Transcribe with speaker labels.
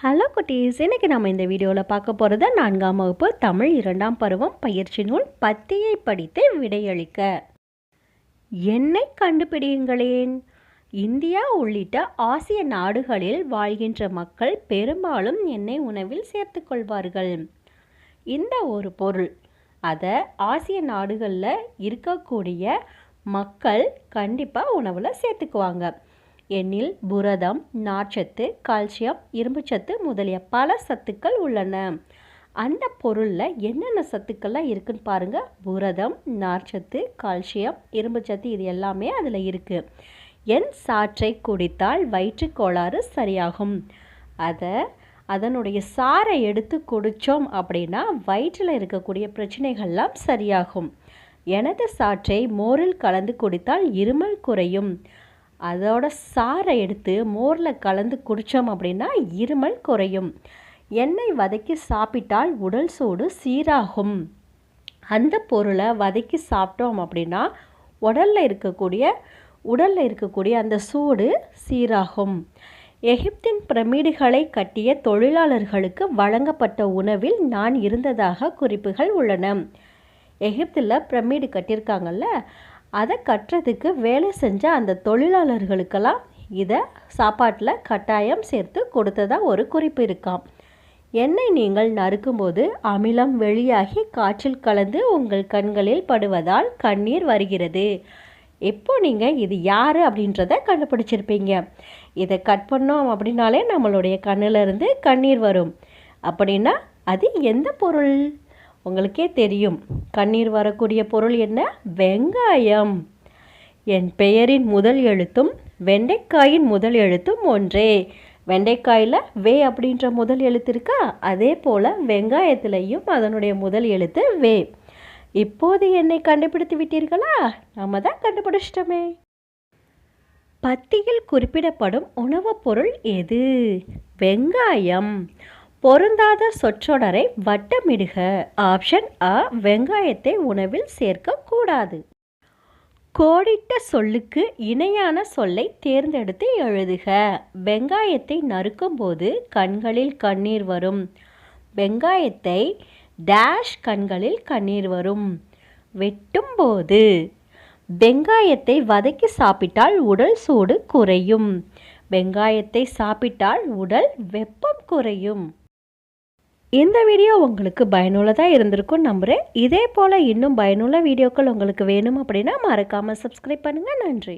Speaker 1: Hello குட்டீஸ், இன்றைக்கி நம்ம இந்த வீடியோவில் பார்க்க போகிறது 4ஆம் வகுப்பு தமிழ் 2ஆம் பருவம் பயிற்சி நூல் பத்தியை படித்து விடையளிக்க. எண்ணை கண்டுபிடியுங்களேன். இந்தியா உள்ளிட்ட ஆசிய நாடுகளில் வாழ்கின்ற மக்கள் பெரும்பாலும் எண்ணெய் உணவில் சேர்த்து கொள்வார்கள். இந்த ஒரு பொருள் அதை ஆசிய நாடுகளில் இருக்கக்கூடிய மக்கள் கண்டிப்பாக உணவில் சேர்த்துக்குவாங்க. எண்ணில் புரதம், நார்ச்சத்து, கால்சியம், இரும்புச்சத்து முதலிய பல சத்துக்கள் உள்ளன. அந்த பொருளில் என்னென்ன சத்துக்கள்லாம் இருக்குன்னு பாருங்கள். புரதம், நார்ச்சத்து, கால்சியம், இரும்புச்சத்து இது எல்லாமே அதில் இருக்குது. என் சாற்றை குடித்தால் வயிற்றுக்கோளாறு சரியாகும். அதனுடைய சாறை எடுத்து குடித்தோம் அப்படின்னா வயிற்றில் இருக்கக்கூடிய பிரச்சனைகள்லாம் சரியாகும். எனது சாற்றை மோரில் கலந்து குடித்தால் இருமல் குறையும். அதோட சாறை எடுத்து மோரில் கலந்து குடித்தோம் அப்படின்னா இருமல் குறையும். எண்ணெய் வதக்கி சாப்பிட்டால் உடல் சூடு சீராகும். அந்த பொருளை வதக்கி சாப்பிட்டோம் அப்படின்னா உடலில் இருக்கக்கூடிய அந்த சூடு சீராகும். எகிப்தின் பிரமிடுகளை கட்டிய தொழிலாளர்களுக்கு வழங்கப்பட்ட உணவில் நான் இருந்ததாக குறிப்புகள் உள்ளன. எகிப்தில் பிரமிடு கட்டியிருக்காங்கல்ல, அதை கட்டுறதுக்கு வேலை செஞ்ச அந்த தொழிலாளர்களுக்கெல்லாம் இதை சாப்பாட்டில் கட்டாயம் சேர்த்து கொடுத்ததா ஒரு குறிப்பு இருக்காம். எண்ணெய் நீங்கள் நறுக்கும்போது அமிலம் வெளியாகி காற்றில் கலந்து உங்கள் கண்களில் படுவதால் கண்ணீர் வருகிறது. இப்போ நீங்கள் இது யார் அப்படின்றத கண்டுபிடிச்சிருப்பீங்க. இதை கட் பண்ணோம் அப்படின்னாலே நம்மளுடைய கண்ணிலிருந்து கண்ணீர் வரும். அப்படின்னா அது எந்த பொருள்? உங்களுக்கே தெரியும். கண்ணீர் வரக்கூடிய பொருள் என்ன? வெங்காயம். என் பெயரின் முதல் எழுத்தும் வெண்டைக்காயின் முதல் எழுத்தும் ஒன்றே. வெண்டைக்காயில் வே அப்படின்ற முதல் எழுத்து இருக்கா, அதே போல் வெங்காயத்திலையும் அதனுடைய முதல் எழுத்து வே. இப்போது என்னை கண்டுபிடித்து விட்டீர்களா? நம்ம தான் கண்டுபிடிச்சிட்டோமே. பத்தியில் குறிப்பிடப்படும் உணவுப் பொருள் எது? வெங்காயம். பொருந்தாத சொற்றொடரை வட்டமிடுக. ஆப்ஷன் அ, வெங்காயத்தை உணவில் சேர்க்கக்கூடாது. கோடிட்ட சொல்லுக்கு இணையான சொல்லை தேர்ந்தெடுத்து எழுதுக. வெங்காயத்தை நறுக்கும் போது கண்களில் கண்ணீர் வரும். வெங்காயத்தை டேஷ் கண்களில் கண்ணீர் வரும். வெட்டும்போது. வெங்காயத்தை வதக்கி சாப்பிட்டால் உடல் சூடு குறையும். வெங்காயத்தை சாப்பிட்டால் உடல் வெப்பம் குறையும். இந்த வீடியோ உங்களுக்கு பயனுள்ளதாக இருந்திருக்கும் நம்புகிறேன். இதே போல் இன்னும் பயனுள்ள வீடியோக்கள் உங்களுக்கு வேணும் அப்படின்னா மறக்காமல் சப்ஸ்கிரைப் பண்ணுங்கள். நன்றி.